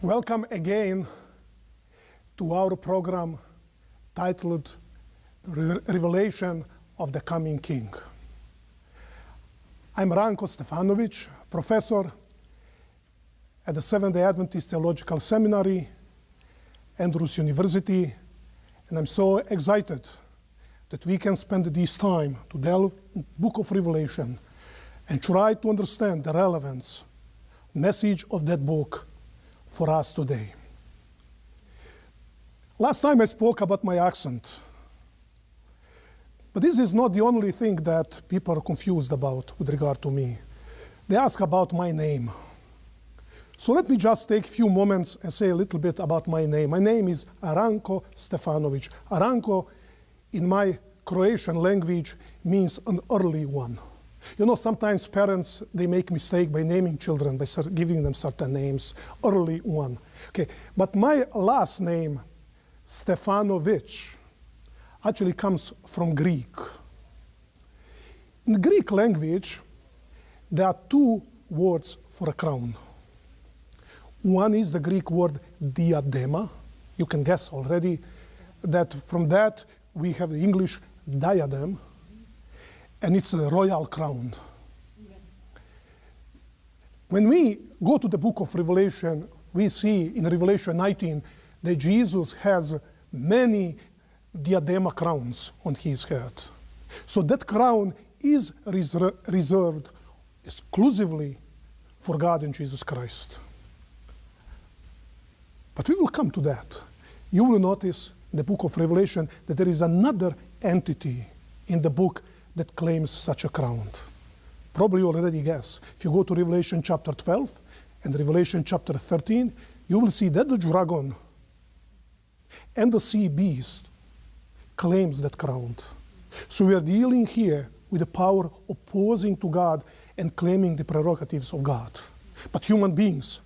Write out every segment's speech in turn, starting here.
Welcome again to our program titled Revelation of the Coming King. I'm Ranko Stefanovic, professor at the Seventh-day Adventist Theological Seminary, Andrews University, and I'm so excited that we can spend this time to delve in the book of Revelation and try to understand the relevance, message of that book for us today. Last time I spoke about my accent, but this is not the only thing that people are confused about with regard to me. They ask about my name. So let me just take a few moments and say a little bit about my name. My name is Ranko Stefanovic. Ranko, in my Croatian language, means an early one. You know, sometimes parents, they make mistake by naming children, by giving them certain names, early one. Okay, but my last name, Stefanovic, actually comes from Greek. In the Greek language, there are two words for a crown. One is the Greek word diadema. You can guess already that from that we have the English diadem, and it's a royal crown. When we go to the book of Revelation, we see in Revelation 19 that Jesus has many diadema crowns on his head. So that crown is reserved exclusively for God and Jesus Christ. But we will come to that. You will notice in the book of Revelation that there is another entity in the book that claims such a crown. Probably you already guess. If you go to Revelation chapter 12 and Revelation chapter 13, you will see that the dragon and the sea beast claims that crown. So we are dealing here with the power opposing to God and claiming the prerogatives of God. But human beings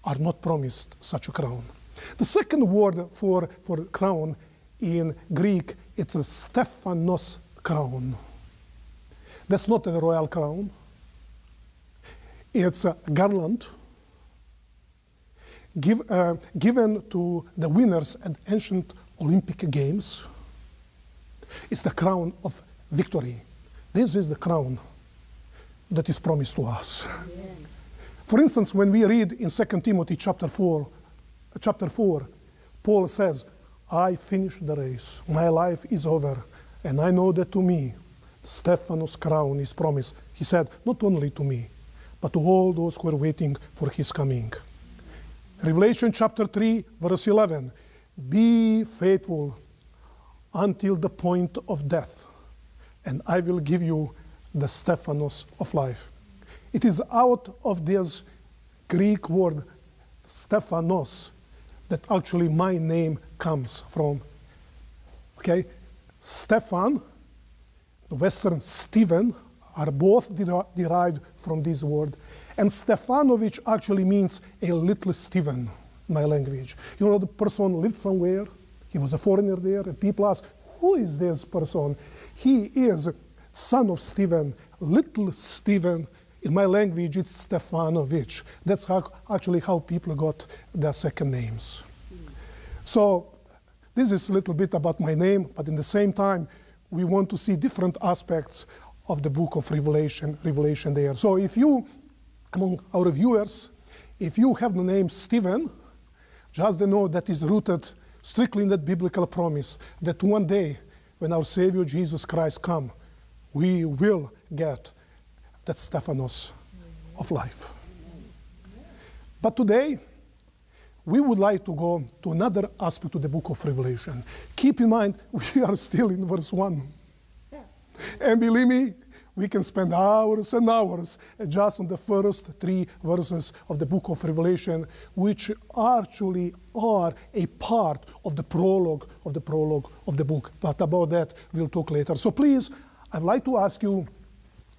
are not promised such a crown. The second word for crown in Greek, it's a Stephanos crown. That's not a royal crown. It's a garland given to the winners at ancient Olympic Games. It's the crown of victory. This is the crown that is promised to us. Yeah. For instance, when we read in 2 Timothy chapter 4, Paul says, I finished the race, my life is over, and I know that to me, Stephanos' crown is promised. He said, not only to me, but to all those who are waiting for his coming. Revelation chapter 3, verse 11, be faithful until the point of death, and I will give you the Stephanos of life. It is out of this Greek word, Stephanos, that actually my name comes from. Okay? Stephan, the Western Stephen, are both derived from this word. And Stefanovic actually means a little Stephen in my language. You know, the person lived somewhere, he was a foreigner there, and people ask, who is this person? He is son of Stephen, little Stephen. In my language, it's Stefanovic. That's actually how people got their second names. So this is a little bit about my name, but in the same time, we want to see different aspects of the book of Revelation there. So if you, among our viewers, if you have the name Stephen, just know that is rooted strictly in that biblical promise that one day, when our Savior Jesus Christ comes, we will get that Stephanos of life. But today, we would like to go to another aspect of the book of Revelation. Keep in mind, we are still in verse 1. Yeah. And believe me, we can spend hours and hours just on the first 3 verses of the book of Revelation, which actually are a part of the prologue of the book. But about that, we'll talk later. So please, I'd like to ask you,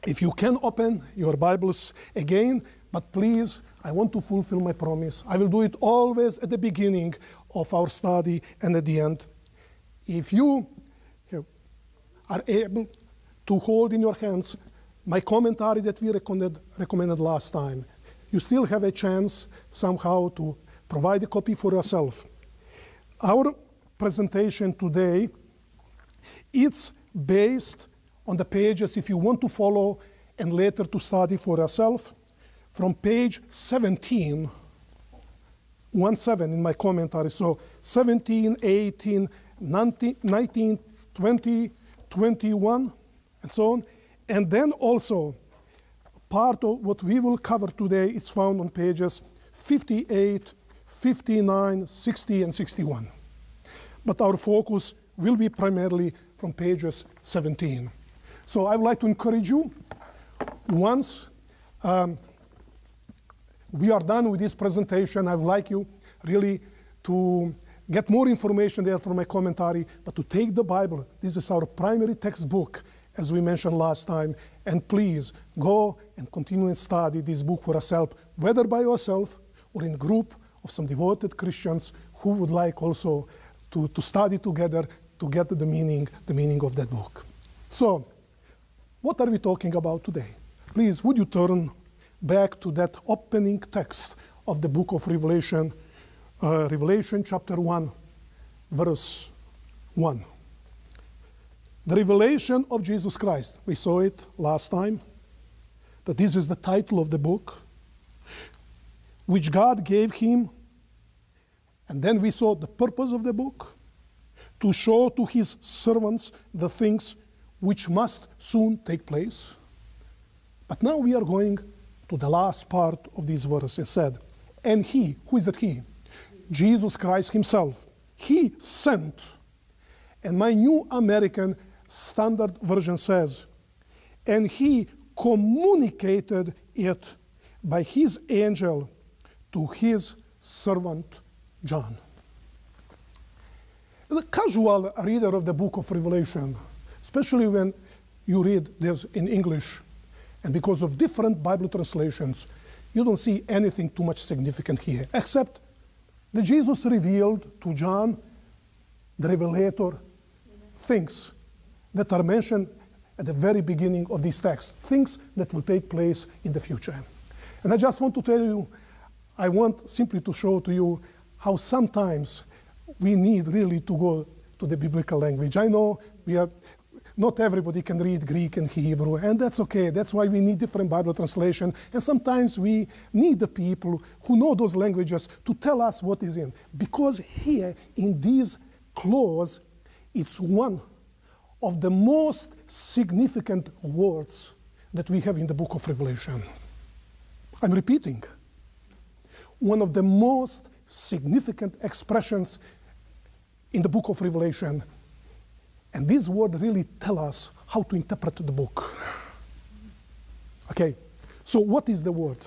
if you can open your Bibles again, but please, I want to fulfill my promise. I will do it always at the beginning of our study and at the end. If you are able to hold in your hands my commentary that we recommended last time, you still have a chance somehow to Provide a copy for yourself. Our presentation today, it's based on the pages, if you want to follow and later to study for yourself, from page 17, 17 in my commentary. So 17, 18, 19, 20, 21, and so on. And then also, part of what we will cover today is found on pages 58, 59, 60, and 61. But our focus will be primarily from pages 17. So I would like to encourage you, once we are done with this presentation, I would like you really to get more information there from my commentary, but to take the Bible. This is our primary textbook, as we mentioned last time, and please go and continue and study this book for yourself, whether by yourself or in a group of some devoted Christians who would like also to study together to get the meaning of that book. So, what are we talking about today? Please, would you turn back to that opening text of the book of Revelation, Revelation chapter 1, verse 1. The revelation of Jesus Christ. We saw it last time, that this is the title of the book, which God gave him. And then we saw the purpose of the book, to show to his servants the things which must soon take place. But now we are going to the last part of this verse. It said, and he, who is that he? Jesus Christ himself. He sent. And my New American Standard Version says, and he communicated it by his angel to his servant John. The casual reader of the book of Revelation, especially when you read this in English, and because of different Bible translations, you don't see anything too much significant here, except that Jesus revealed to John, the revelator, things that are mentioned at the very beginning of this text, things that will take place in the future. And I just want to tell you, I want simply to show to you how sometimes we need really to go to the biblical language. I know not everybody can read Greek and Hebrew, and that's okay. That's why we need different Bible translation. And sometimes we need the people who know those languages to tell us what is in. Because here, in this clause, it's one of the most significant words that we have in the book of Revelation. I'm repeating. One of the most significant expressions in the book of Revelation. And this word really tells us how to interpret the book. Okay, so what is the word?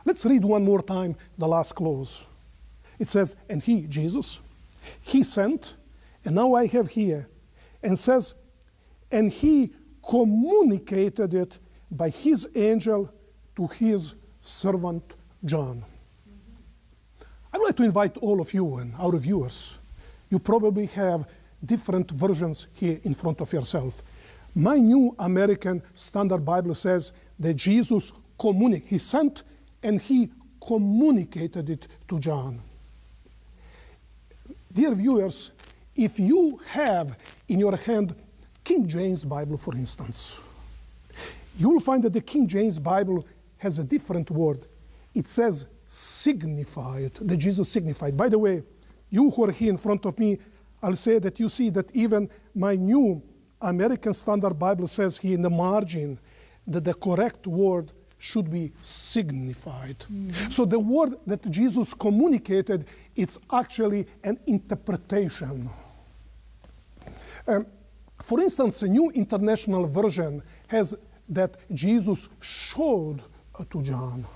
Let's read one more time the last clause. It says, and he, Jesus, he sent, and now I have here, and says, and he communicated it by his angel to his servant John. I'd like to invite all of you and our viewers. You probably have different versions here in front of yourself. My New American Standard Bible says that Jesus he sent and he communicated it to John. Dear viewers, if you have in your hand King James Bible, for instance, you will find that the King James Bible has a different word. It says signified, that Jesus signified. By the way, you who are here in front of me, I'll say that you see that even my New American Standard Bible says here in the margin that the correct word should be signified. Mm-hmm. So the word that Jesus communicated, it's actually an interpretation. For instance, a New International Version has that Jesus showed to John.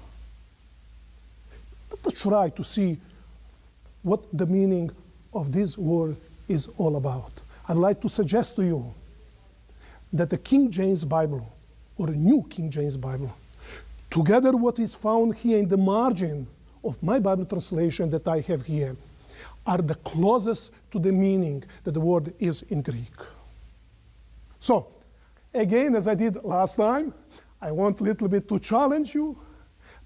Let us try to see what the meaning of this word is all about. I'd like to suggest to you that the King James Bible, or a New King James Bible, together what is found here in the margin of my Bible translation that I have here, are the closest to the meaning that the word is in Greek. So, again, as I did last time, I want a little bit to challenge you,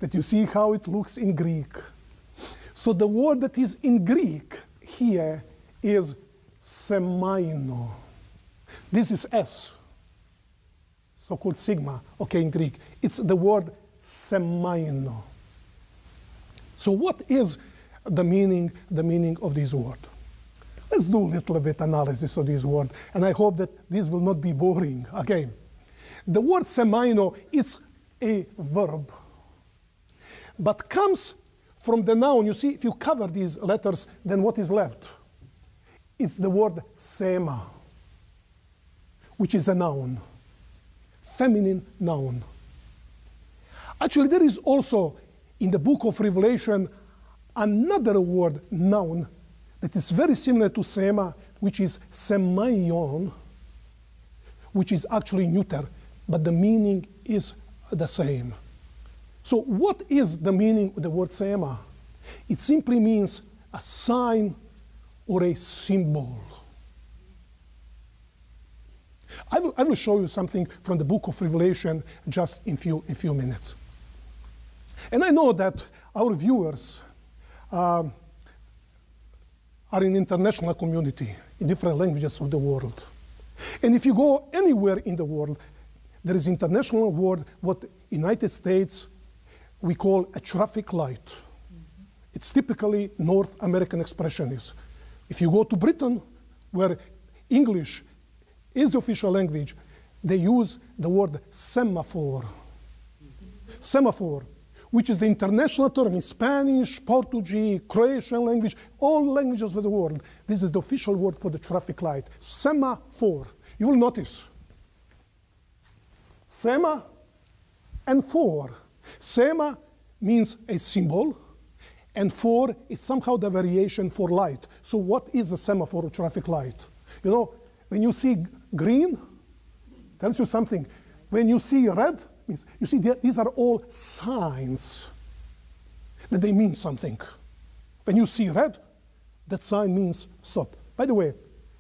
that you see how it looks in Greek. So the word that is in Greek here is semaino. This is S, so-called sigma, okay, in Greek. It's the word semaino. So what is the meaning of this word? Let's do a little bit analysis of this word, and I hope that this will not be boring. Okay, the word semaino is a verb, but comes from the noun. You see, if you cover these letters, then what is left? It's the word sema, which is a noun, feminine noun. Actually, there is also in the book of Revelation another word, noun, that is very similar to sema, which is semaion, which is actually neuter, but the meaning is the same. So what is the meaning of the word sema? It simply means a sign or a symbol. I will show you something from the book of Revelation just in a few minutes. And I know that our viewers are in international community, in different languages of the world. And if you go anywhere in the world, there is international word, what United States we call a traffic light. Mm-hmm. It's typically North American expression is. If you go to Britain, where English is the official language, they use the word semaphore. Mm-hmm. Semaphore, which is the international term in Spanish, Portuguese, Croatian language, all languages of the world. This is the official word for the traffic light, semaphore. You will notice, sema and phore. Sema means a symbol, and phore is somehow the variation for light. So what is a semaphore or traffic light? You know, when you see green, it tells you something. When you see red, means you see these are all signs that they mean something. When you see red, that sign means stop. By the way,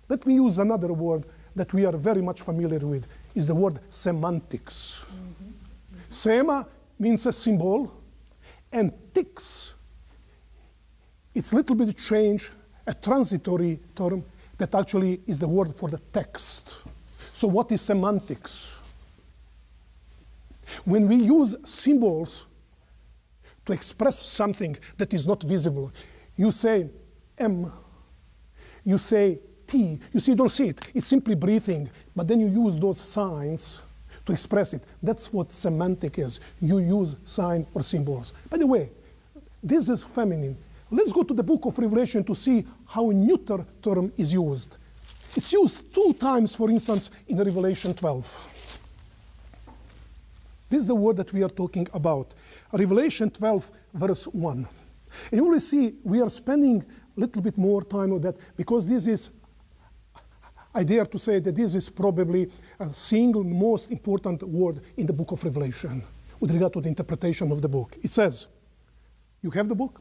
let me use another word that we are very much familiar with, is the word semantics. Mm-hmm. Sema means a symbol, and tics, it's a little bit change, a transitory term that actually is the word for the text. So what is semantics? When we use symbols to express something that is not visible, you say M, you say T, you see, you don't see it, it's simply breathing, but then you use those signs to express it. That's what semantic is. You use sign or symbols. By the way, this is feminine. Let's go to the book of Revelation to see how a neuter term is used. It's used 2 times, for instance, in Revelation 12. This is the word that we are talking about. Revelation 12, verse 1. And you will see we are spending a little bit more time on that because this is, I dare to say that this is probably a single most important word in the book of Revelation with regard to the interpretation of the book. It says, you have the book,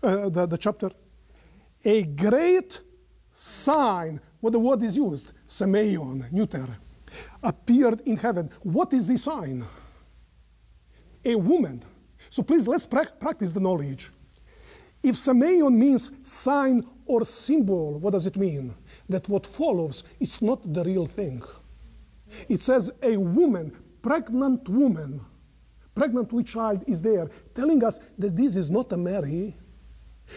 the chapter? A great sign, what the word is used, semeion, neuter, appeared in heaven. What is the sign? A woman. So please, let's practice the knowledge. If semeion means sign or symbol, what does it mean? That what follows is not the real thing. It says a woman, pregnant with child is there, telling us that this is not a Mary,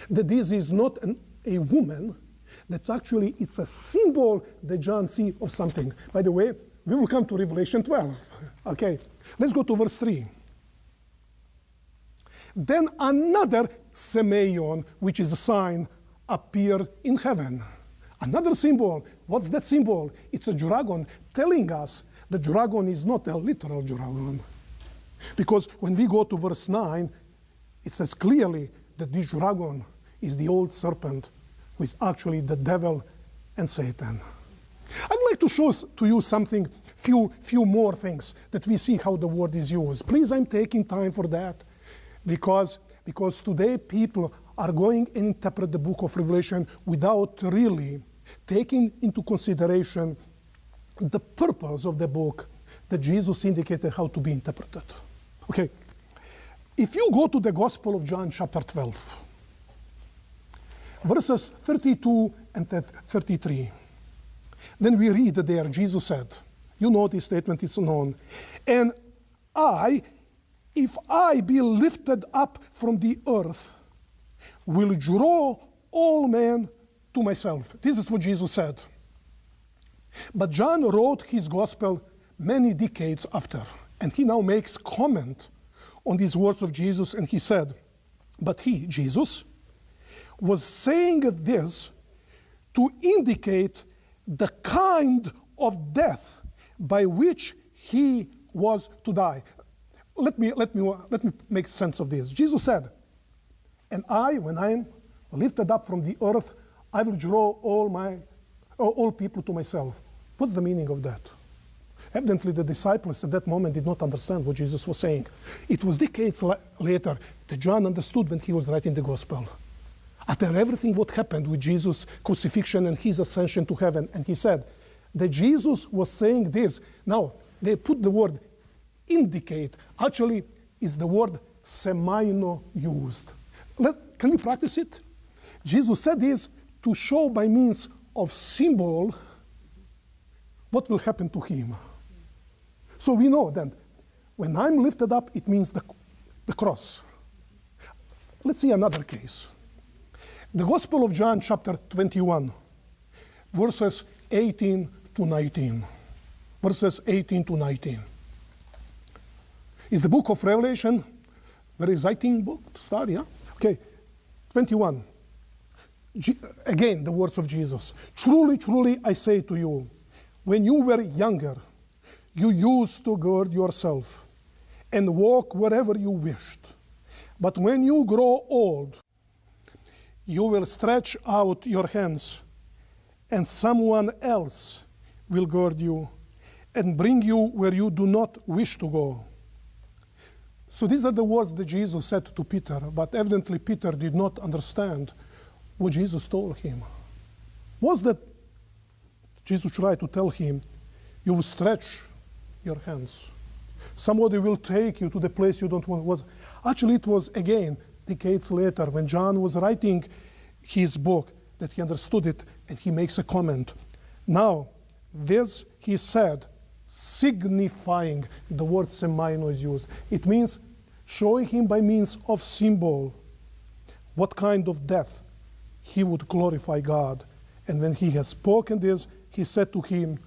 that this is not a woman, that actually it's a symbol that John sees of something. By the way, we will come to Revelation 12. Okay, let's go to verse 3. Then another semeion, which is a sign, appeared in heaven. Another symbol. What's that symbol? It's a dragon telling us the dragon is not a literal dragon. Because when we go to verse 9, it says clearly that this dragon is the old serpent, who is actually the devil and Satan. I'd like to show to you something, few more things that we see how the word is used. Please, I'm taking time for that because today people are going and interpret the book of Revelation without really taking into consideration the purpose of the book that Jesus indicated how to be interpreted. Okay, if you go to the Gospel of John chapter 12, verses 32 and 33. Then we read there, Jesus said, you know this statement is known, and I, if I be lifted up from the earth, will draw all men to myself. This is what Jesus said. But John wrote his gospel many decades after, and he now makes comment on these words of Jesus, and he said, but he, Jesus, was saying this to indicate the kind of death by which he was to die. Let me make sense of this. Jesus said, and I, when I am lifted up from the earth, I will draw all people to myself. What's the meaning of that? Evidently, the disciples at that moment did not understand what Jesus was saying. It was decades later that John understood when he was writing the gospel. After everything what happened with Jesus' crucifixion and his ascension to heaven, and he said that Jesus was saying this. Now, they put the word indicate. Actually, is the word semaino used. Can we practice it? Jesus said this to show by means of symbol what will happen to him. So we know that when I'm lifted up, it means the cross. Let's see another case. The Gospel of John, chapter 21, verses 18 to 19. Verses 18 to 19. Is the book of Revelation, very exciting book to study, huh? Okay, 21. Again, the words of Jesus. Truly, truly, I say to you, when you were younger, you used to gird yourself and walk wherever you wished. But when you grow old, you will stretch out your hands, and someone else will gird you and bring you where you do not wish to go. So these are the words that Jesus said to Peter, but evidently Peter did not understand what Jesus told him. Was that Jesus tried to tell him, you will stretch your hands. Somebody will take you to the place you don't want. Actually, it was, again, decades later, when John was writing his book, that he understood it, and he makes a comment. Now, this he said, signifying, the word semaino is used. It means showing him by means of symbol what kind of death he would glorify God. And when he has spoken this, he said to him,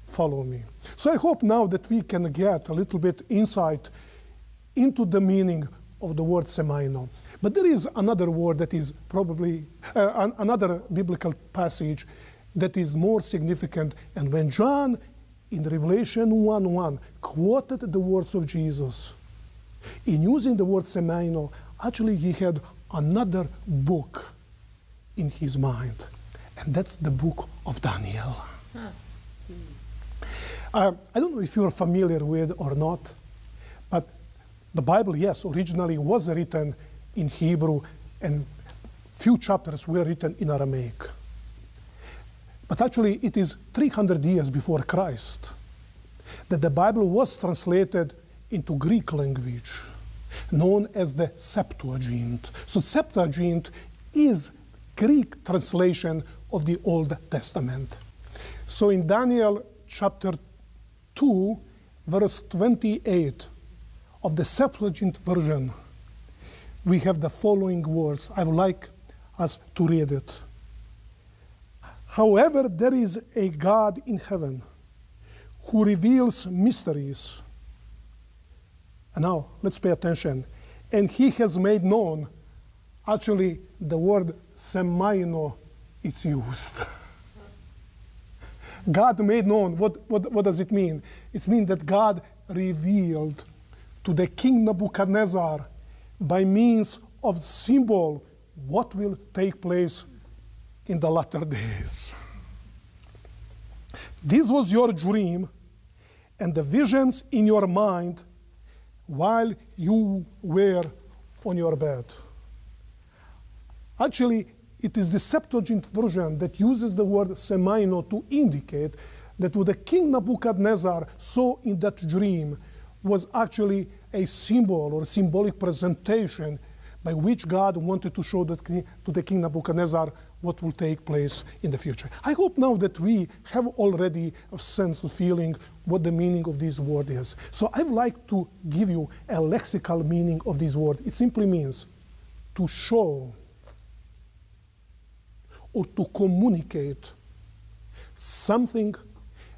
follow me. So I hope now that we can get a little bit insight into the meaning of the word semaino. But there is another word that is probably, another biblical passage that is more significant. And when John, in Revelation 1:1, quoted the words of Jesus, in using the word semaino, actually he had another book in his mind. And that's the book of Daniel. I don't know if you're familiar with or not, but the Bible, yes, originally was written in Hebrew, and few chapters were written in Aramaic. But actually, it is 300 years before Christ that the Bible was translated into Greek language, known as the Septuagint. So Septuagint is Greek translation of the Old Testament. So in Daniel chapter 2, verse 28 of the Septuagint version, we have the following words. I would like us to read it. However, there is a God in heaven who reveals mysteries. And now, let's pay attention. And he has made known, actually, the word semaino is used. God made known. What does it mean? It means that God revealed to the king Nebuchadnezzar by means of symbol what will take place in the latter days. This was your dream and the visions in your mind while you were on your bed. Actually, it is the Septuagint version that uses the word semaino to indicate that what the king Nebuchadnezzar saw in that dream was actually a symbol or a symbolic presentation by which God wanted to show to the king Nebuchadnezzar what will take place in the future. I hope now that we have already a sense of feeling what the meaning of this word is. So I would like to give you a lexical meaning of this word. It simply means to show or to communicate something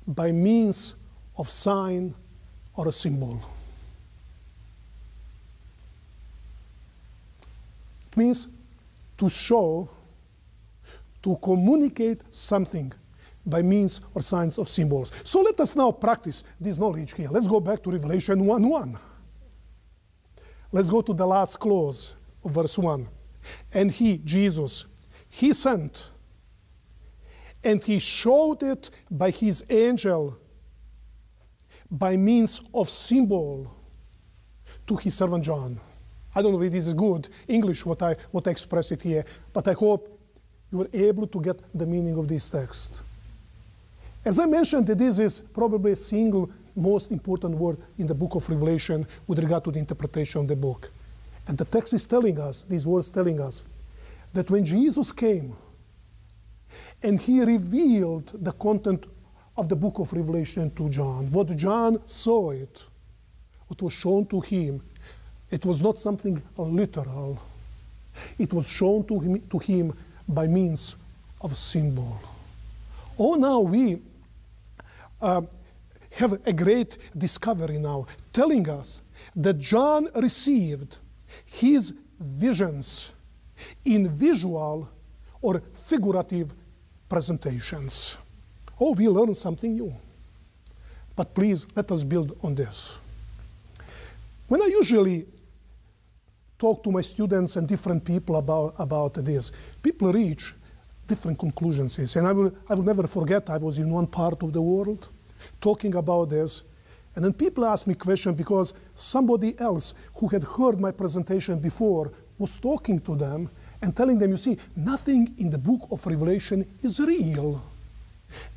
by means of sign or a symbol. It means to show, to communicate something by means or signs of symbols. So let us now practice this knowledge here. Let's go back to Revelation 1:1. Let's go to the last clause of verse 1. And he, Jesus, he sent, and he showed it by his angel by means of symbol to his servant John. I don't know if this is good English, what I express it here, but I hope you were able to get the meaning of this text. As I mentioned, this is probably a single most important word in the book of Revelation with regard to the interpretation of the book. And the text is telling us, these words telling us, that when Jesus came and he revealed the content of the book of Revelation to John, what John saw it, what was shown to him, it was not something literal. It was shown to him by means of a symbol. Oh, now we have a great discovery now, telling us that John received his visions in visual or figurative presentations. Oh, we learned something new. But please, let us build on this. When I usually talk to my students and different people about this, people reach different conclusions. And I will never forget, I was in one part of the world talking about this, and then people asked me questions because somebody else who had heard my presentation before was talking to them and telling them, you see, nothing in the book of Revelation is real.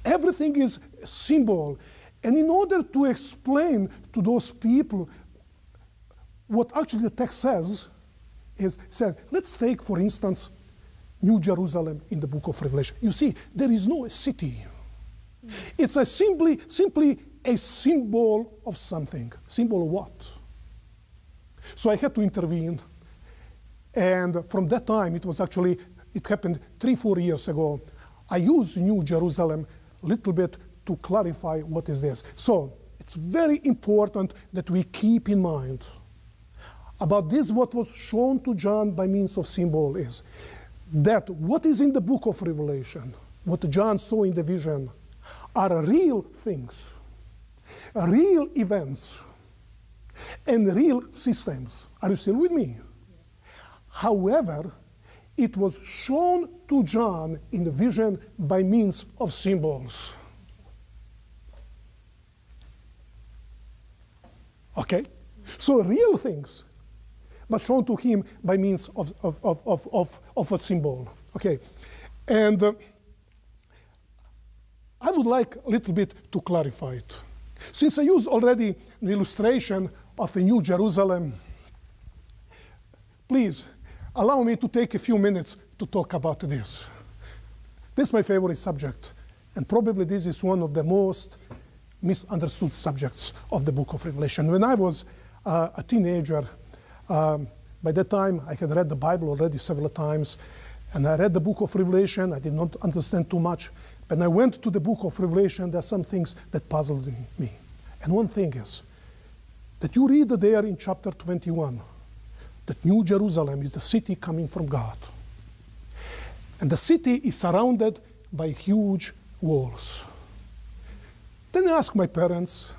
Everything is symbol. And in order to explain to those people what actually the text says, let's take, for instance, New Jerusalem in the book of Revelation. You see, there is no city. It's simply a symbol of something. Symbol of what? So I had to intervene. And from that time, it happened 3-4 years ago. I used New Jerusalem a little bit to clarify what is this. So it's very important that we keep in mind about this, what was shown to John by means of symbol is that what is in the book of Revelation, what John saw in the vision, are real things, real events, and real systems. Are you still with me? However, it was shown to John in the vision by means of symbols. Okay? So real things, but shown to him by means of a symbol. Okay? And I would like a little bit to clarify it. Since I used already the illustration of a New Jerusalem, please allow me to take a few minutes to talk about this. This is my favorite subject, and probably this is one of the most misunderstood subjects of the book of Revelation. When I was a teenager, by that time I had read the Bible already several times, and I read the book of Revelation. I did not understand too much. When I went to the book of Revelation, there are some things that puzzled me. And one thing is that you read there in chapter 21 that New Jerusalem is the city coming from God. And the city is surrounded by huge walls. Then I asked my parents,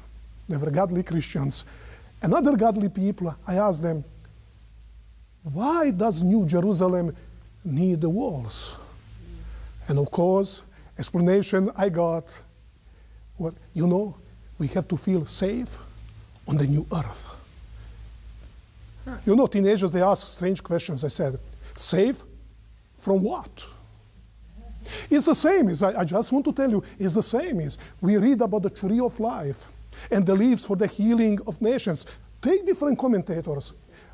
they were godly Christians, and other godly people, I asked them, why does New Jerusalem need the walls? And of course, explanation I got, well, you know, we have to feel safe on the new earth. You know, teenagers, they ask strange questions. I said, safe from what? It's the same. I just want to tell you, it's the same. We read about the tree of life and the leaves for the healing of nations. Take different commentators,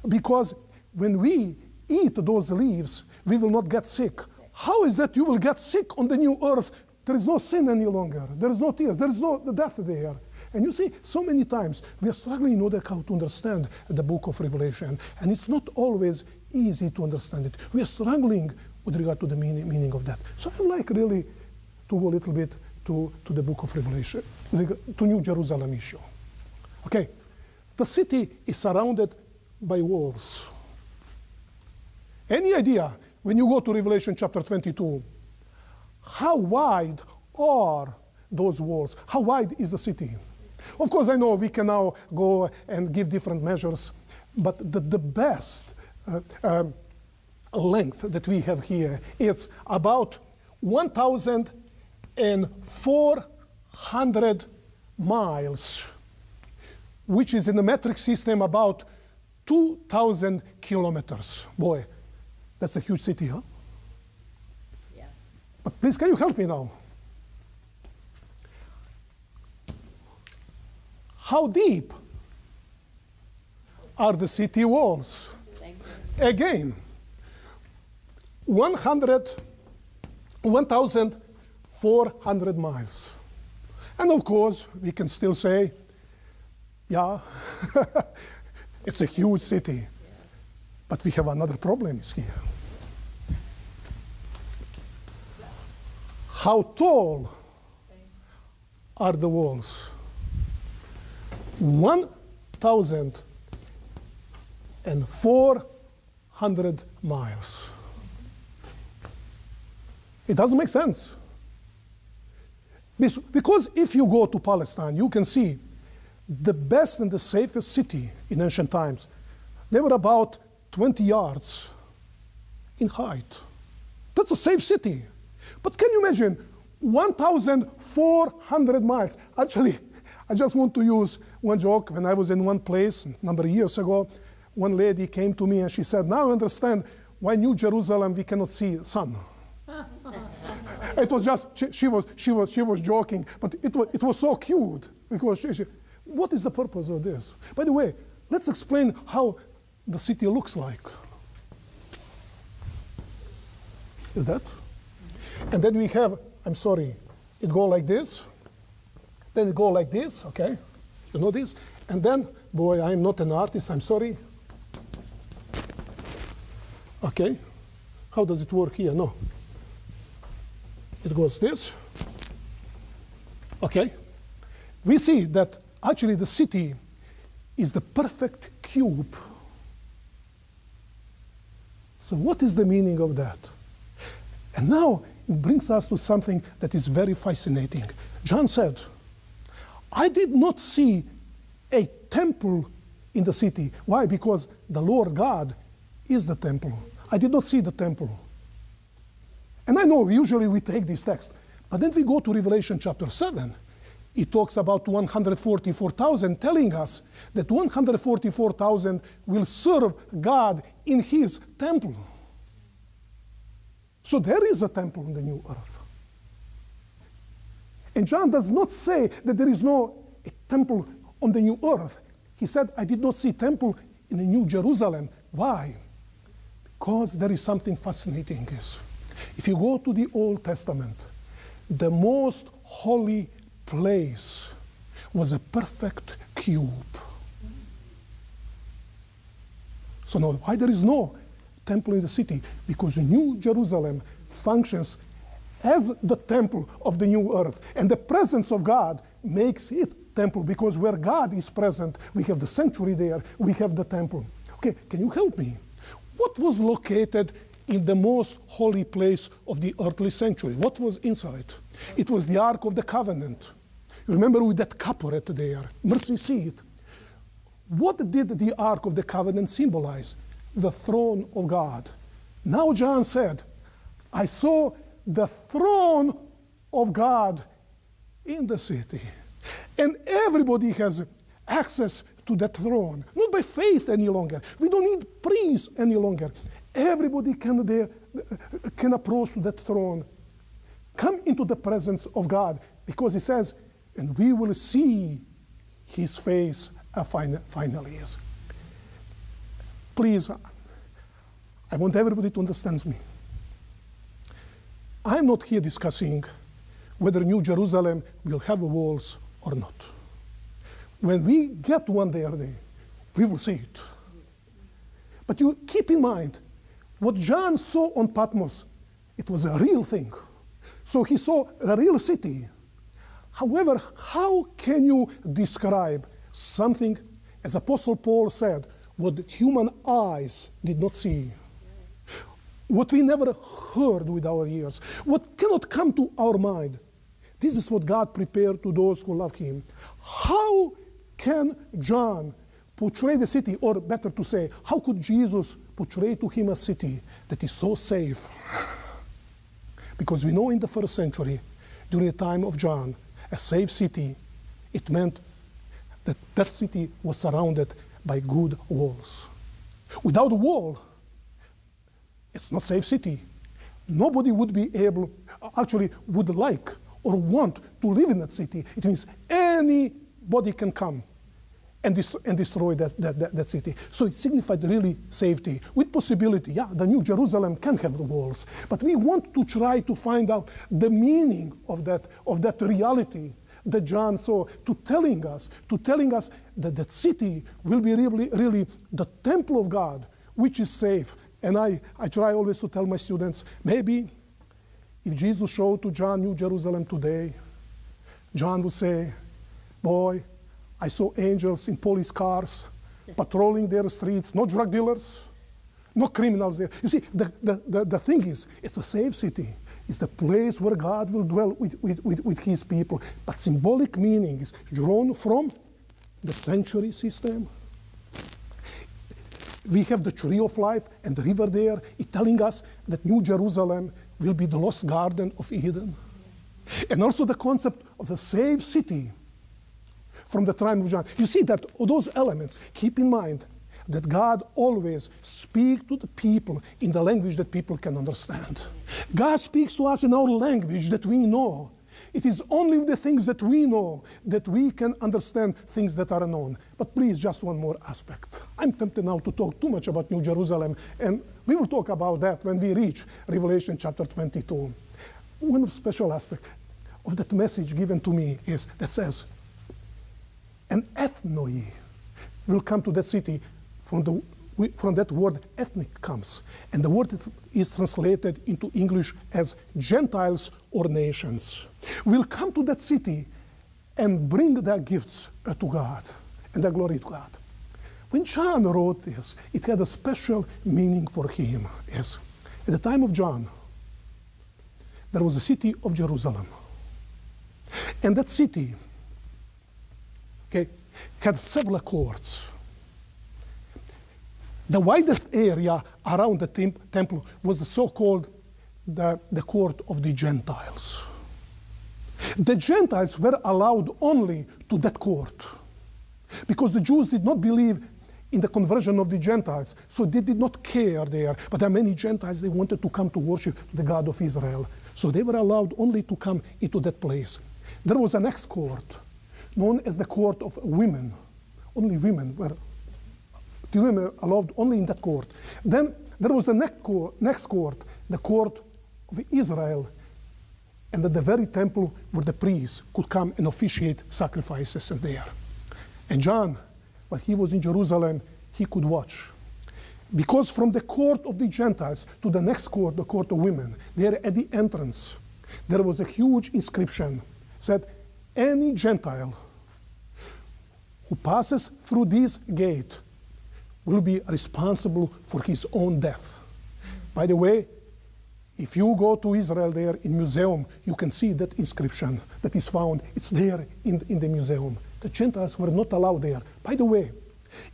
because when we eat those leaves, we will not get sick. How is that you will get sick on the new earth? There is no sin any longer. There is no tears. There is no death there. And you see, so many times we are struggling in order how to understand the book of Revelation. And it's not always easy to understand it. We are struggling with regard to the meaning of that. So I would like really to go a little bit to the book of Revelation, to New Jerusalem issue. Okay, the city is surrounded by walls. Any idea, when you go to Revelation chapter 22, how wide are those walls? How wide is the city? Of course, I know we can now go and give different measures, but the best length that we have here is about 1,400 miles, which is in the metric system about 2,000 kilometers. Boy, that's a huge city, huh? Yeah. But please, can you help me now? How deep are the city walls? Same. Again, 1,400 miles. And of course, we can still say, yeah, it's a huge city. Yeah. But we have another problem here. How tall are the walls? 1,400 miles. It doesn't make sense. Because if you go to Palestine, you can see the best and the safest city in ancient times. They were about 20 yards in height. That's a safe city. But can you imagine 1,400 miles? Actually, I just want to use one joke. When I was in one place a number of years ago, one lady came to me and she said, now I understand why New Jerusalem we cannot see the sun. It was just, she was joking, but it was so cute. Because what is the purpose of this? By the way, let's explain how the city looks like. Is that? And then we have, I'm sorry, it go like this. Then it go like this, okay? You know this? And then, boy, I'm not an artist, I'm sorry. Okay. How does it work here? No. It goes this. Okay. We see that actually the city is the perfect cube. So what is the meaning of that? And now it brings us to something that is very fascinating. John said, I did not see a temple in the city. Why? Because the Lord God is the temple. I did not see the temple. And I know usually we take this text, but then we go to Revelation chapter 7. It talks about 144,000, telling us that 144,000 will serve God in his temple. So there is a temple on the new earth. And John does not say that there is no a temple on the new earth. He said, I did not see temple in the New Jerusalem. Why? Because there is something fascinating. If you go to the Old Testament, the most holy place was a perfect cube. So now, why there is no temple in the city? Because New Jerusalem functions as the temple of the new earth. And the presence of God makes it temple, because where God is present, we have the sanctuary there, we have the temple. Okay, can you help me? What was located in the most holy place of the earthly sanctuary? What was inside? It was the Ark of the Covenant. You remember with that caporet there, mercy seat. What did the Ark of the Covenant symbolize? The throne of God. Now John said, I saw the throne of God in the city. And everybody has access to that throne. Not by faith any longer. We don't need priests any longer. Everybody can approach that throne. Come into the presence of God. Because he says, and we will see his face finally. Please, I I want everybody to understand me. I'm not here discussing whether New Jerusalem will have walls or not. When we get one day, we will see it. But you keep in mind, what John saw on Patmos, it was a real thing. So he saw a real city. However, how can you describe something, as Apostle Paul said, what human eyes did not see? What we never heard with our ears, what cannot come to our mind. This is what God prepared to those who love him. How can John portray the city, or better to say, how could Jesus portray to him a city that is so safe? Because we know in the first century, during the time of John, a safe city, it meant that that city was surrounded by good walls. Without a wall, it's not a safe city. Nobody would be able, actually would like or want to live in that city. It means anybody can come and destroy that city. So it signified really safety, with possibility. Yeah, the New Jerusalem can have the walls, but we want to try to find out the meaning of that reality that John saw, to telling us that that city will be really the temple of God, which is safe. And I try always to tell my students, maybe if Jesus showed to John New Jerusalem today, John would say, boy, I saw angels in police cars patrolling their streets, no drug dealers, no criminals there. You see, the thing is, it's a safe city. It's the place where God will dwell with his people. But symbolic meaning is drawn from the sanctuary system. We have the tree of life and the river there. It's telling us that New Jerusalem will be the lost garden of Eden. And also the concept of a safe city from the time of John. You see that those elements, keep in mind that God always speaks to the people in the language that people can understand. God speaks to us in our language that we know. It is only with the things that we know that we can understand things that are unknown. But please, just one more aspect. I'm tempted now to talk too much about New Jerusalem, and we will talk about that when we reach Revelation chapter 22. One special aspect of that message given to me is that says, an ethnoi will come to that city. From that word ethnic comes. And the word is translated into English as Gentiles or nations. Will come to that city and bring their gifts to God and their glory to God. When John wrote this, it had a special meaning for him. Yes. At the time of John, there was a city of Jerusalem. And that city had several courts. The widest area around the temple was the so-called the court of the Gentiles. The Gentiles were allowed only to that court because the Jews did not believe in the conversion of the Gentiles, so they did not care there. But there are many Gentiles, they wanted to come to worship the God of Israel. So they were allowed only to come into that place. There was a next court, known as the court of women. Only women were allowed only in that court. Then there was the next court, the court of Israel, and at the very temple where the priests could come and officiate sacrifices there. And John, while he was in Jerusalem, he could watch. Because from the court of the Gentiles to the next court, the court of women, there at the entrance, there was a huge inscription that any Gentile who passes through this gate will be responsible for his own death. By the way, if you go to Israel there in museum, you can see that inscription that is found. It's there in the museum. The Gentiles were not allowed there. By the way,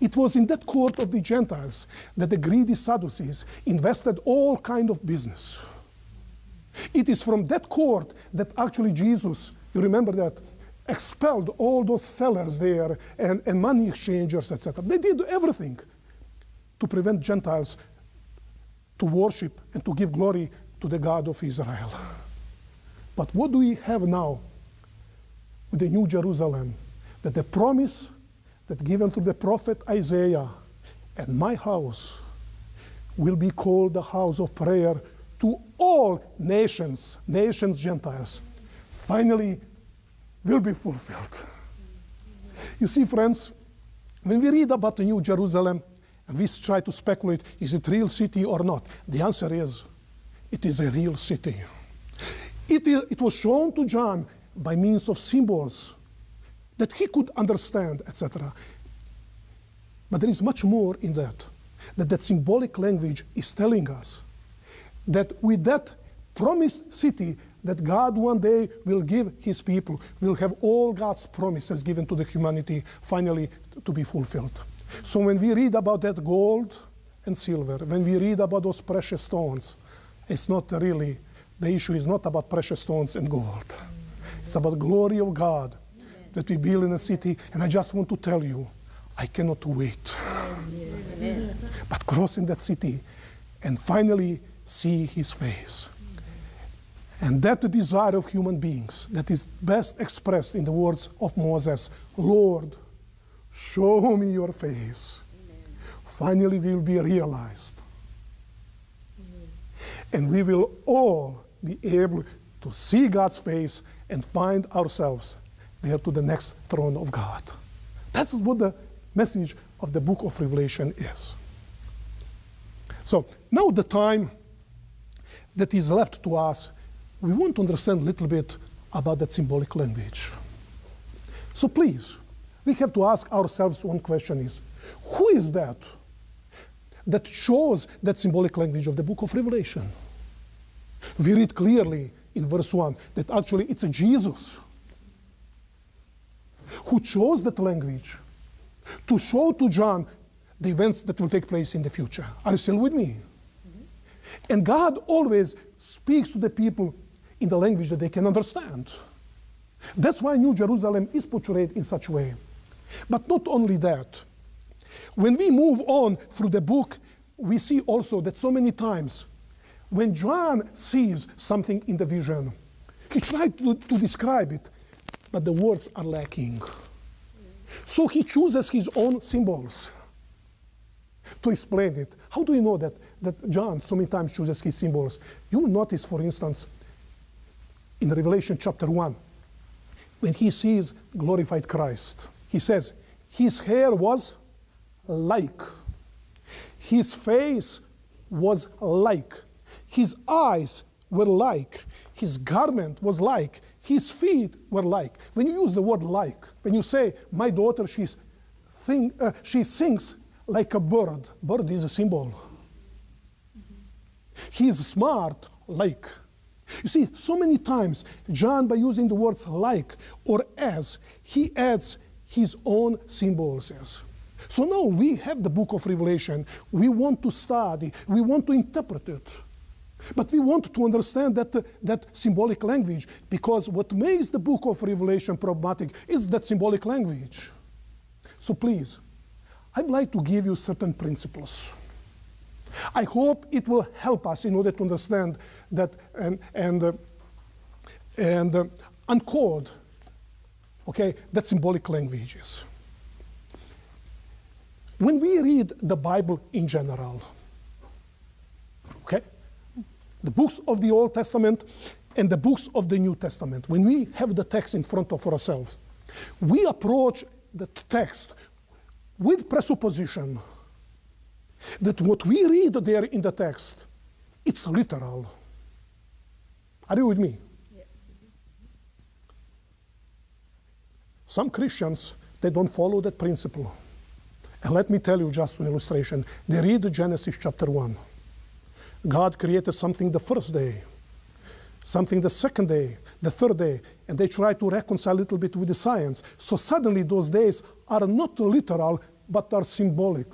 it was in that court of the Gentiles that the greedy Sadducees invested all kind of business. It is from that court that actually Jesus, you remember that, expelled all those sellers there and money exchangers, etc. They did everything to prevent Gentiles to worship and to give glory to the God of Israel. But what do we have now with the New Jerusalem? That the promise that given through the prophet Isaiah, and my house will be called the house of prayer to all nations, Gentiles, finally will be fulfilled. You see, friends, when we read about the New Jerusalem, and we try to speculate, is it a real city or not? The answer is, it is a real city. It was shown to John by means of symbols that he could understand, etc. But there is much more in that. That symbolic language is telling us that with that promised city that God one day will give his people, will have all God's promises given to the humanity finally to be fulfilled. So when we read about that gold and silver, when we read about those precious stones, it's not really, the issue is not about precious stones and gold. It's about the glory of God that we build in a city. And I just want to tell you, I cannot wait. Amen. But crossing that city and finally see his face. And that the desire of human beings that is best expressed in the words of Moses, Lord, show me your face. Amen. Finally will be realized. Amen. And we will all be able to see God's face and find ourselves there to the next throne of God. That's what the message of the book of Revelation is. So now the time that is left to us, we want to understand a little bit about that symbolic language. So please, we have to ask ourselves one question is, who is that shows that symbolic language of the book of Revelation? We read clearly in verse 1 that actually it's a Jesus who chose that language to show to John the events that will take place in the future. Are you still with me? Mm-hmm. And God always speaks to the people in the language that they can understand. That's why New Jerusalem is portrayed in such a way. But not only that. When we move on through the book, we see also that so many times when John sees something in the vision, he tried to describe it, but the words are lacking. So he chooses his own symbols to explain it. How do you know that John so many times chooses his symbols? You will notice, for instance, in Revelation chapter 1, when he sees glorified Christ, he says, his hair was like, his face was like, his eyes were like, his garment was like, his feet were like. When you use the word like, when you say, my daughter, she sings like a bird. Bird is a symbol. Mm-hmm. He is smart, like. You see, so many times, John, by using the words like or as, he adds his own symbols. So now we have the book of Revelation. We want to study. We want to interpret it. But we want to understand that symbolic language, because what makes the book of Revelation problematic is that symbolic language. So please, I'd like to give you certain principles. I hope it will help us in order to understand that and uncode, okay, that symbolic languages. When we read the Bible in general, okay, the books of the Old Testament and the books of the New Testament, when we have the text in front of ourselves, we approach the text with presupposition that what we read there in the text, it's literal. Are you with me? Yes. Some Christians, they don't follow that principle. And let me tell you just an illustration. They read Genesis chapter 1. God created something the first day, something the second day, the third day, and they try to reconcile a little bit with the science. So suddenly those days are not literal, but are symbolic.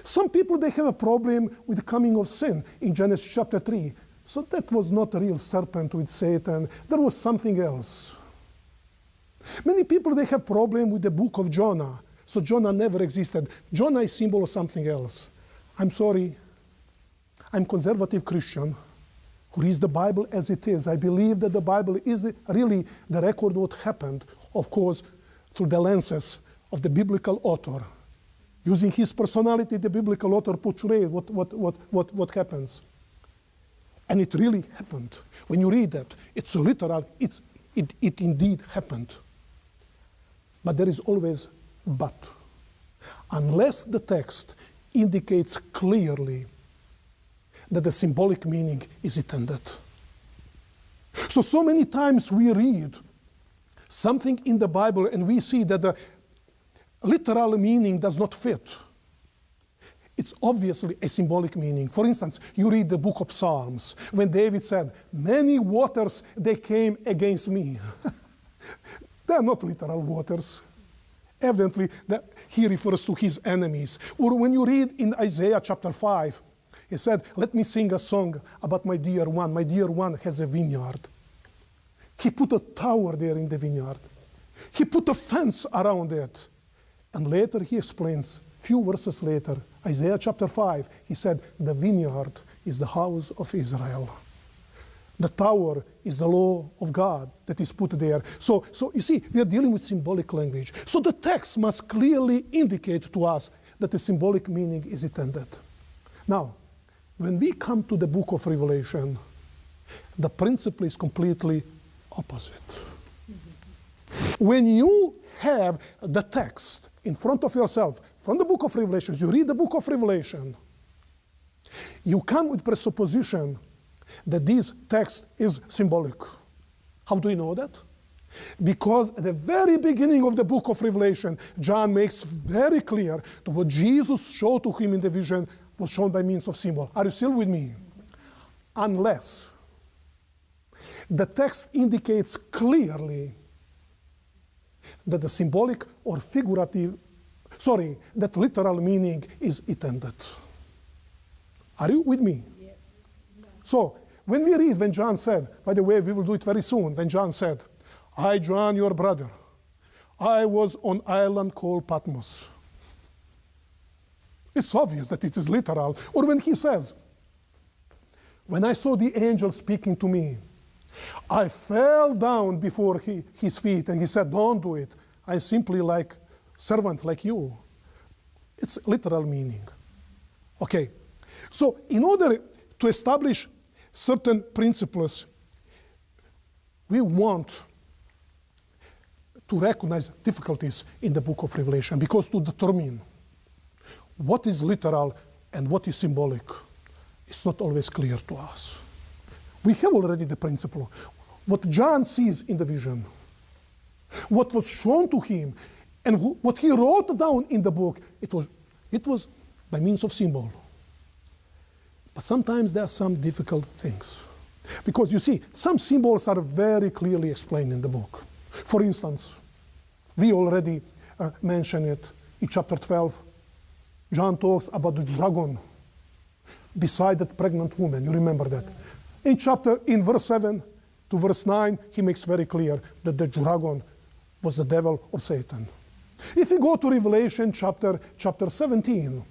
Some people, they have a problem with the coming of sin in Genesis chapter 3. So that was not a real serpent with Satan. There was something else. Many people, they have problem with the book of Jonah. So Jonah never existed. Jonah is symbol of something else. I'm sorry. I'm conservative Christian who reads the Bible as it is. I believe that the Bible is really the record of what happened, of course, through the lenses of the biblical author. Using his personality, the biblical author portrayed what happens. And it really happened. When you read that, it's so literal, it indeed happened. But there is always but. Unless the text indicates clearly that the symbolic meaning is intended. So many times we read something in the Bible and we see that the literal meaning does not fit. It's obviously a symbolic meaning. For instance, you read the book of Psalms when David said, "Many waters, they came against me." They are not literal waters. Evidently, he refers to his enemies. Or when you read in Isaiah chapter 5, he said, "Let me sing a song about my dear one. My dear one has a vineyard." He put a tower there in the vineyard. He put a fence around it. And later he explains, few verses later, Isaiah chapter 5, he said, "The vineyard is the house of Israel. The tower is the law of God that is put there." So you see, we are dealing with symbolic language. So the text must clearly indicate to us that the symbolic meaning is intended. Now, when we come to the book of Revelation, the principle is completely opposite. When you have the text in front of yourself from the book of Revelation, you read the book of Revelation, you come with presupposition that this text is symbolic. How do you know that? Because at the very beginning of the book of Revelation, John makes very clear that what Jesus showed to him in the vision was shown by means of symbol. Are you still with me? Unless the text indicates clearly that the symbolic or figurative, that literal meaning is intended. Are you with me? Yes. So, when we read, when John said, by the way, we will do it very soon, when John said, "I, John, your brother, I was on island called Patmos." It's obvious that it is literal. Or when he says, "When I saw the angel speaking to me, I fell down before his feet," and he said, "Don't do it. I'm simply like servant like you." It's literal meaning. Okay. So in order to establish certain principles, we want to recognize difficulties in the book of Revelation, because to determine what is literal and what is symbolic, it's not always clear to us. We have already the principle. What John sees in the vision, what was shown to him, and what he wrote down in the book, it was by means of symbol. But sometimes there are some difficult things. Because you see, some symbols are very clearly explained in the book. For instance, we already mentioned it in chapter 12. John talks about the dragon beside that pregnant woman. You remember that? In verse 7 to verse 9, he makes very clear that the dragon was the devil or Satan. If we go to Revelation chapter 17,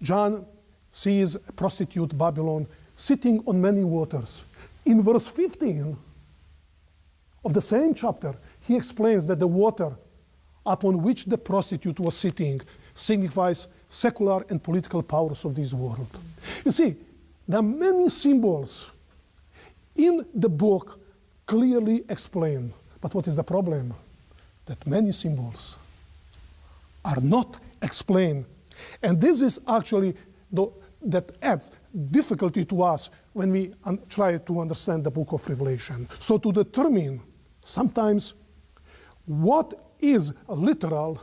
John sees a prostitute Babylon sitting on many waters. In verse 15 of the same chapter, he explains that the water upon which the prostitute was sitting signifies secular and political powers of this world. You see, there are many symbols in the book clearly explained. But what is the problem? That many symbols are not explained. And this is actually that adds difficulty to us when we try to understand the book of Revelation. So to determine sometimes what is literal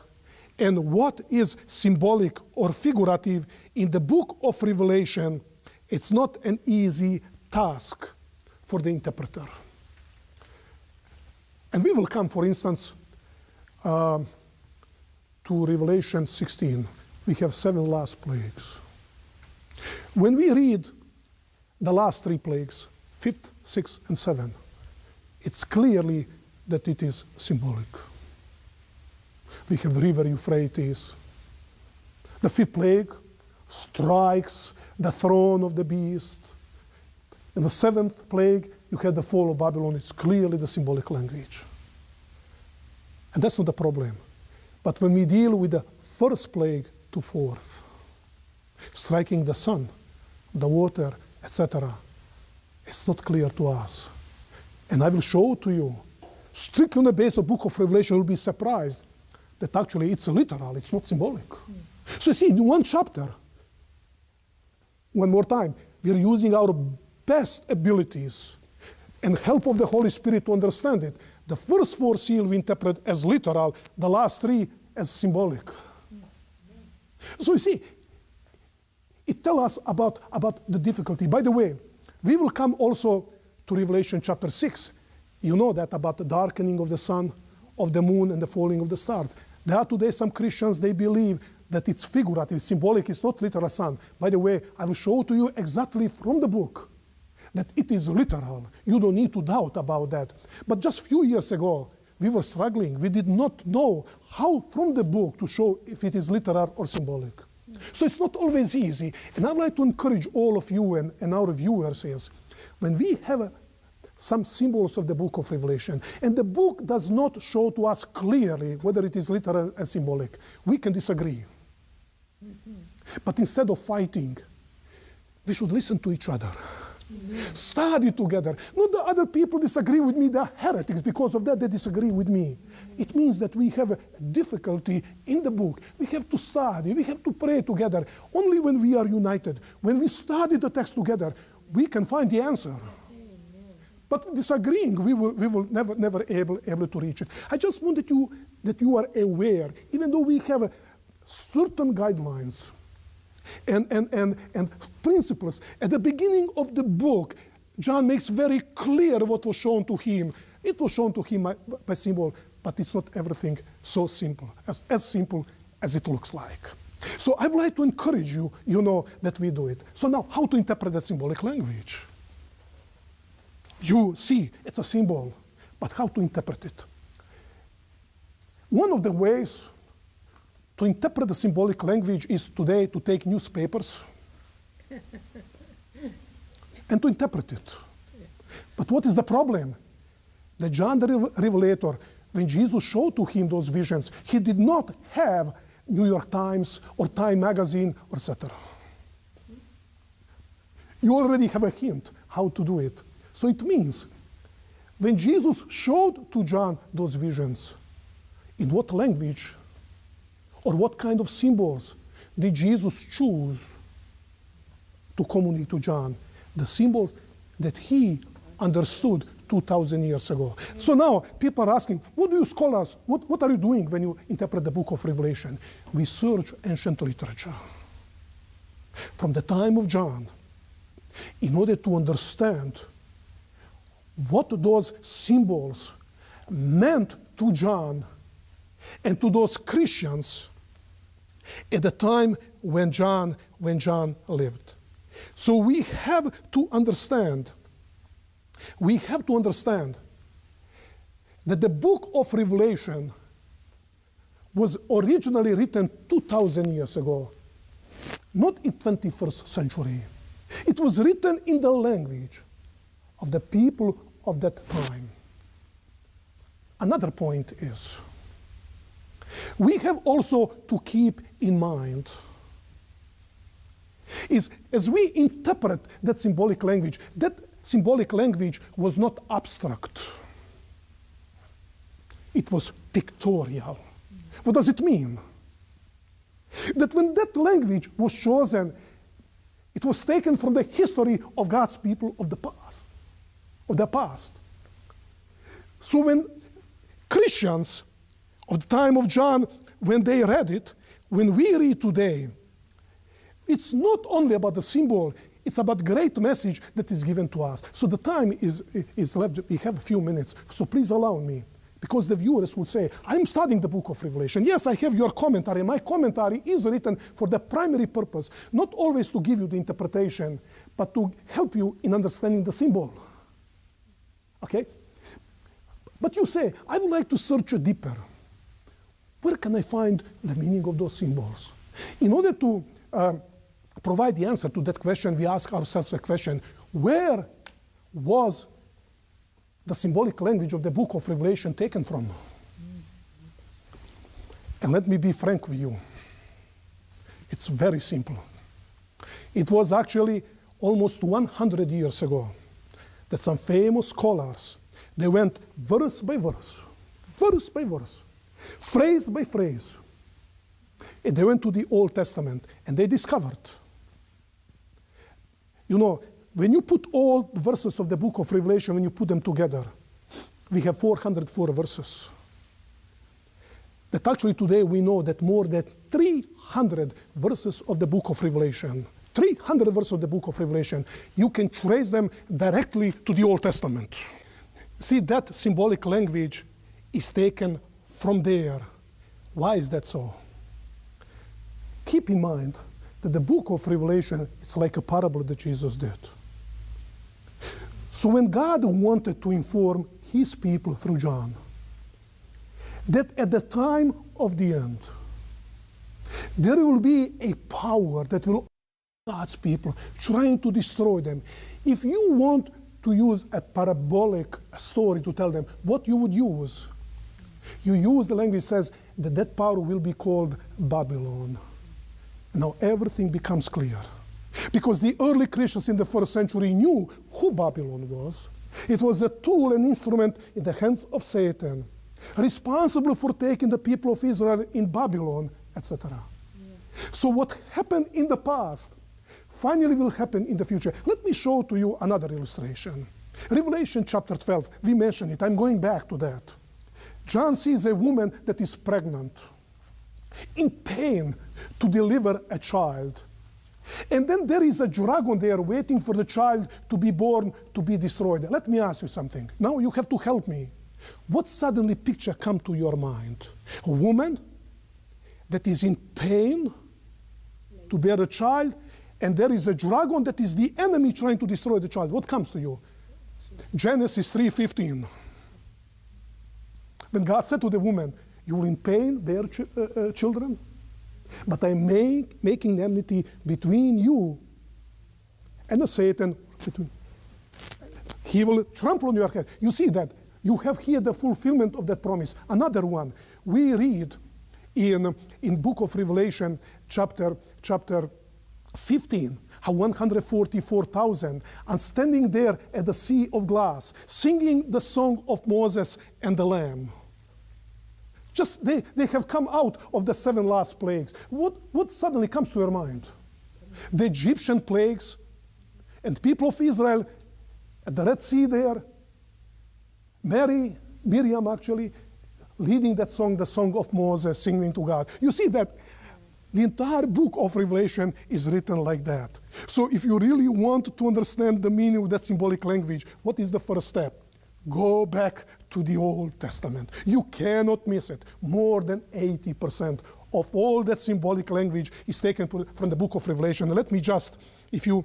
and what is symbolic or figurative in the book of Revelation, it's not an easy task for the interpreter. And we will come, for instance, to Revelation 16. We have 7 last plagues. When we read the last 3 plagues, 5th, 6th, and 7th, it's clearly that it is symbolic. We have river Euphrates. The 5th plague strikes the throne of the beast. In the 7th plague, you have the fall of Babylon. It's clearly the symbolic language. And that's not the problem. But when we deal with the first plague to fourth, striking the sun, the water, etc. It's not clear to us. And I will show to you, strictly on the basis of the book of Revelation, you'll be surprised that actually it's literal, it's not symbolic. So you see, in one chapter, one more time, we're using our best abilities and help of the Holy Spirit to understand it. The first 4 seals we interpret as literal, the last 3 as symbolic. So you see, it tells us about the difficulty. By the way, we will come also to Revelation chapter 6. You know that about the darkening of the sun, of the moon, and the falling of the stars. There are today some Christians, they believe that it's figurative, symbolic, it's not literal sun. By the way, I will show to you exactly from the book that it is literal. You don't need to doubt about that. But just a few years ago, we were struggling. We did not know how from the book to show if it is literal or symbolic. So it's not always easy. And I would like to encourage all of you and our viewers is, when we have some symbols of the book of Revelation, and the book does not show to us clearly whether it is literal and symbolic, we can disagree. But instead of fighting, we should listen to each other. Study together. Not that other people disagree with me, they're heretics. Because of that, they disagree with me. It means that we have a difficulty in the book. We have to study, we have to pray together. Only when we are united, when we study the text together, we can find the answer. But disagreeing, we will never able to reach it. I just wanted that you are aware, even though we have certain guidelines and principles. At the beginning of the book, John makes very clear what was shown to him. It was shown to him by symbol, but it's not everything so simple, as simple as it looks like. So I would like to encourage you, that we do it. So now, how to interpret that symbolic language? You see, it's a symbol, but how to interpret it? One of the ways to interpret the symbolic language is today to take newspapers and to interpret it. But what is the problem? That John the Revelator, when Jesus showed to him those visions, he did not have New York Times or Time Magazine, etc. You already have a hint how to do it. So it means, when Jesus showed to John those visions, in what language or what kind of symbols did Jesus choose to communicate to John? The symbols that he understood 2,000 years ago. So now people are asking, what do you scholars, what are you doing when you interpret the book of Revelation? We search ancient literature from the time of John in order to understand what those symbols meant to John and to those Christians at the time when John lived. So we have to understand that the book of Revelation was originally written 2,000 years ago, not in 21st century. It was written in the language of the people of that time. Another point is, we have also to keep in mind is, as we interpret that symbolic language was not abstract. It was pictorial. What does it mean? That when that language was chosen, it was taken from the history of God's people of the past. So when Christians of the time of John, when they read it, when we read today, it's not only about the symbol, it's about great message that is given to us. So the time is left, we have a few minutes, so please allow me, because the viewers will say, I'm studying the book of Revelation. Yes, I have your commentary. My commentary is written for the primary purpose, not always to give you the interpretation, but to help you in understanding the symbol. Okay? But you say, I would like to search deeper. Where can I find the meaning of those symbols? In order to provide the answer to that question, we ask ourselves a question: where was the symbolic language of the book of Revelation taken from? And let me be frank with you. It's very simple. It was actually almost 100 years ago that some famous scholars, they went verse by verse, phrase by phrase. And they went to the Old Testament and they discovered, you know, when you put all the verses of the book of Revelation, when you put them together, we have 404 verses. That actually today we know that more than 300 verses of the book of Revelation, 300 verses of the book of Revelation, you can trace them directly to the Old Testament. See, that symbolic language is taken from there. Why is that so? Keep in mind that the book of Revelation, it's like a parable that Jesus did. So when God wanted to inform his people through John, that at the time of the end, there will be a power that will God's people trying to destroy them. If you want to use a parabolic story to tell them what you would use, you use the language that says that that power will be called Babylon. Now everything becomes clear. Because the early Christians in the first century knew who Babylon was. It was a tool and instrument in the hands of Satan, responsible for taking the people of Israel in Babylon, etc. Yeah. So what happened in the past finally will happen in the future. Let me show to you another illustration. Revelation chapter 12, we mentioned it. I'm going back to that. John sees a woman that is pregnant, in pain to deliver a child. And then there is a dragon there waiting for the child to be born, to be destroyed. Let me ask you something. Now you have to help me. What suddenly picture come to your mind? A woman that is in pain to bear a child, and there is a dragon that is the enemy trying to destroy the child. What comes to you? Genesis 3:15. When God said to the woman, you will in pain bear children, but I'm making enmity between you and the Satan. He will trample on your head. You see that? You have here the fulfillment of that promise. Another one. We read in book of Revelation, chapter 15, how 144,000 are standing there at the sea of glass, singing the song of Moses and the Lamb. Just they have come out of the 7 last plagues. What suddenly comes to your mind? The Egyptian plagues and people of Israel at the Red Sea there, Miriam actually, leading that song, the song of Moses, singing to God. You see that the entire book of Revelation is written like that. So if you really want to understand the meaning of that symbolic language, what is the first step? Go back to the Old Testament. You cannot miss it. More than 80% of all that symbolic language is taken from the book of Revelation. Let me just, if you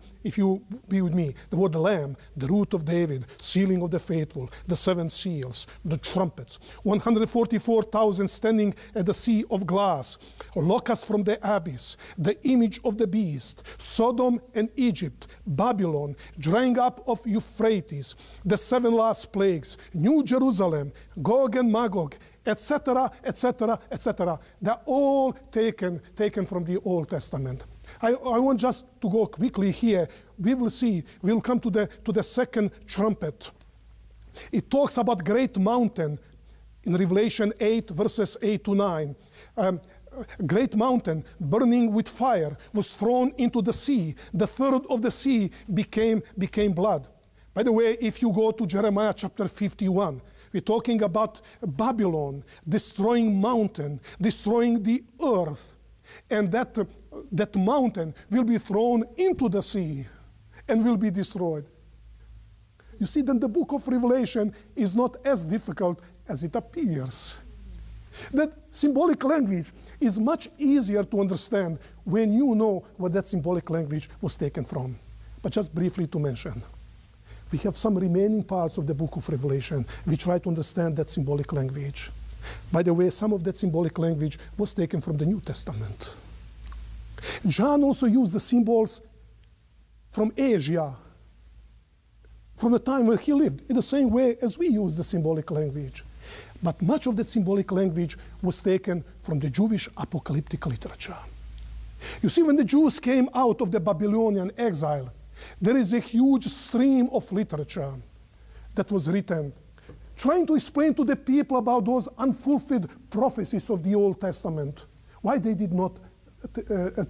be with me, the word the Lamb, the root of David, sealing of the faithful, the 7 seals, the trumpets, 144,000 standing at the sea of glass, locusts from the abyss, the image of the beast, Sodom and Egypt, Babylon, drying up of Euphrates, the 7 last plagues, New Jerusalem, Gog and Magog, etc., etc., etc. They're all taken from the Old Testament. I want just to go quickly here. We will see, we will come to the second trumpet. It talks about great mountain in Revelation 8, verses 8 to 9. Great mountain burning with fire was thrown into the sea. The third of the sea became blood. By the way, if you go to Jeremiah chapter 51, we're talking about Babylon destroying mountain, destroying the earth. And that mountain will be thrown into the sea and will be destroyed. You see, then the book of Revelation is not as difficult as it appears. That symbolic language is much easier to understand when you know what that symbolic language was taken from. But just briefly to mention, we have some remaining parts of the book of Revelation. We try to understand that symbolic language. By the way, some of that symbolic language was taken from the New Testament. John also used the symbols from Asia, from the time when he lived, in the same way as we use the symbolic language. But much of that symbolic language was taken from the Jewish apocalyptic literature. You see, when the Jews came out of the Babylonian exile, there is a huge stream of literature that was written, trying to explain to the people about those unfulfilled prophecies of the Old Testament, why they did not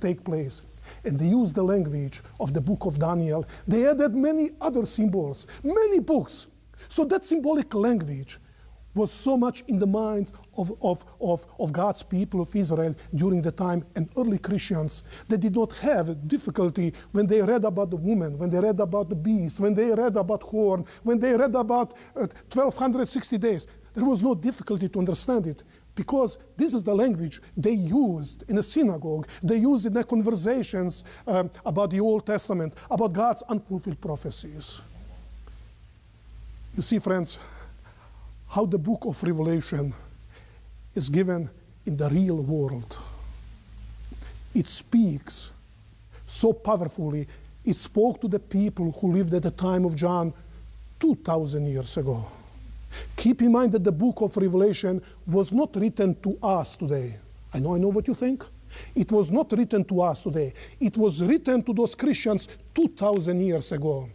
take place. And they used the language of the book of Daniel. They added many other symbols, many books. So that symbolic language was so much in the minds of God's people of Israel during the time, and early Christians, they did not have difficulty when they read about the woman, when they read about the beast, when they read about horn, when they read about 1260 days. There was no difficulty to understand it, because this is the language they used in a synagogue, they used in their conversations about the Old Testament, about God's unfulfilled prophecies. You see, friends, how the book of Revelation is given in the real world. It speaks so powerfully. It spoke to the people who lived at the time of John 2,000 years ago. Keep in mind that the book of Revelation was not written to us today. I know what you think. It was not written to us today. It was written to those Christians 2,000 years ago.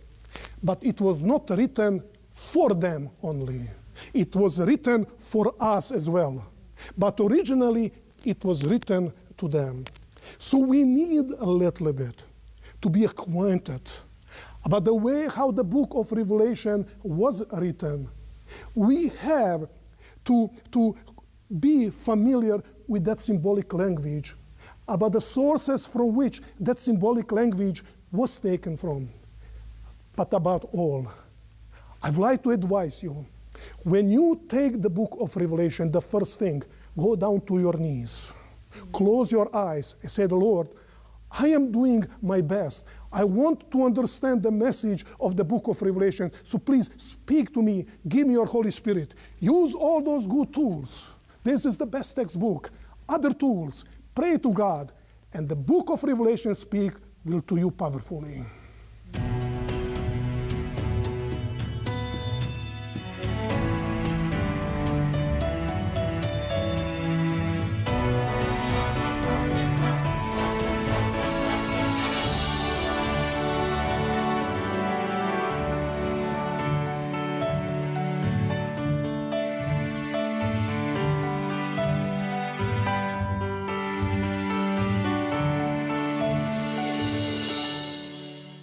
But it was not written for them only. It was written for us as well. But originally, it was written to them. So we need a little bit to be acquainted about the way how the book of Revelation was written. We have to be familiar with that symbolic language, about the sources from which that symbolic language was taken from. But above all, I'd like to advise you, when you take the book of Revelation, the first thing, go down to your knees, close your eyes, and say, Lord, I am doing my best. I want to understand the message of the book of Revelation, so please speak to me. Give me your Holy Spirit. Use all those good tools. This is the best textbook. Other tools. Pray to God, and the book of Revelation will to you powerfully.